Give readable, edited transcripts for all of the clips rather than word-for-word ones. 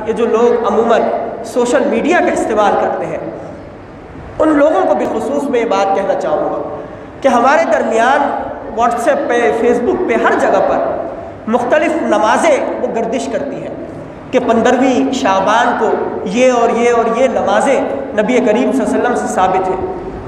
یہ جو لوگ عموماً سوشل میڈیا کا استعمال کرتے ہیں، ان لوگوں کو بالخصوص میں یہ بات کہنا چاہوں گا کہ ہمارے درمیان واٹس ایپ پہ، فیس بک پہ، ہر جگہ پر مختلف نمازیں وہ گردش کرتی ہیں کہ 15ویں شعبان کو یہ اور یہ نمازیں نبی کریم صلی اللہ علیہ وسلم سے ثابت ہیں۔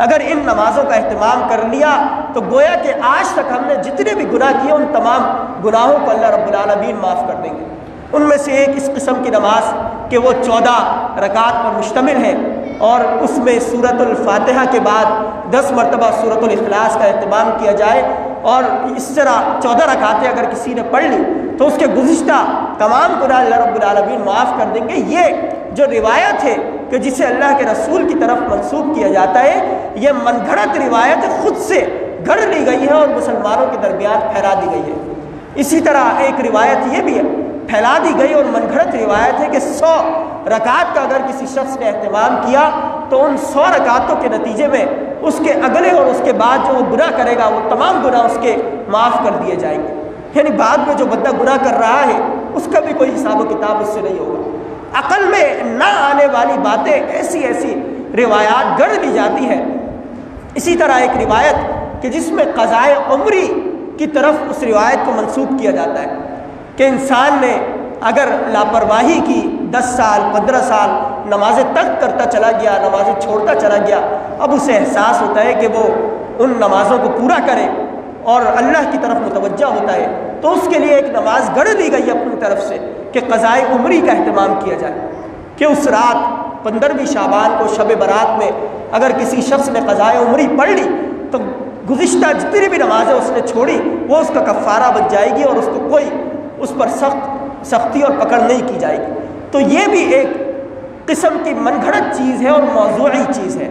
اگر ان نمازوں کا اہتمام کر لیا تو گویا کہ آج تک ہم نے جتنے بھی گناہ کیے ان تمام گناہوں کو اللہ رب العالمین معاف کر دیں گے۔ ان میں سے ایک اس قسم کی نماز کہ وہ 14 رکعات پر مشتمل ہے، اور اس میں سورۃ الفاتحہ کے بعد 10 مرتبہ سورۃ الاخلاص کا اہتمام کیا جائے، اور اس طرح 14 رکعتیں اگر کسی نے پڑھ لی تو اس کے گزشتہ تمام گناہ اللہ رب العالمین معاف کر دیں گے۔ یہ جو روایت ہے کہ جسے اللہ کے رسول کی طرف منسوب کیا جاتا ہے، یہ من گھڑت روایت خود سے گھڑ لی گئی ہے اور مسلمانوں کے درمیان پھیلا دی گئی ہے۔ اسی طرح ایک روایت یہ بھی ہے، پھیلا دی گئی اور من گھڑت روایت ہے کہ 100 رکعات کا اگر کسی شخص نے اہتمام کیا تو ان 100 رکعتوں کے نتیجے میں اس کے اگلے اور اس کے بعد جو وہ گناہ کرے گا وہ تمام گناہ اس کے معاف کر دیے جائیں گے۔ یعنی بعد میں جو بندہ گناہ کر رہا ہے اس کا بھی کوئی حساب و کتاب اس سے نہیں ہوگا۔ عقل میں نہ آنے والی باتیں ایسی روایات گڑھ لی جاتی ہیں۔ اسی طرح ایک روایت کہ جس میں قضائے عمری کی طرف اس روایت کو منسوب کیا جاتا ہے کہ انسان نے اگر لاپرواہی کی 10 سال 15 سال نمازیں ترک کرتا چلا گیا، نمازیں چھوڑتا چلا گیا، اب اسے احساس ہوتا ہے کہ وہ ان نمازوں کو پورا کرے اور اللہ کی طرف متوجہ ہوتا ہے، تو اس کے لیے ایک نماز گڑھ دی گئی اپنی طرف سے کہ قضائے عمری کا اہتمام کیا جائے کہ اس رات 15ویں شعبان کو شب برات میں اگر کسی شخص نے قضائے عمری پڑھ لی تو گزشتہ جتنی بھی نمازیں اس نے چھوڑی وہ اس کا کفارہ بن جائے گی اور اس کو کوئی اس پر سختی اور پکڑ نہیں کی جائے گی۔ تو یہ بھی ایک قسم کی من گھڑت چیز ہے اور موضوعی چیز ہے۔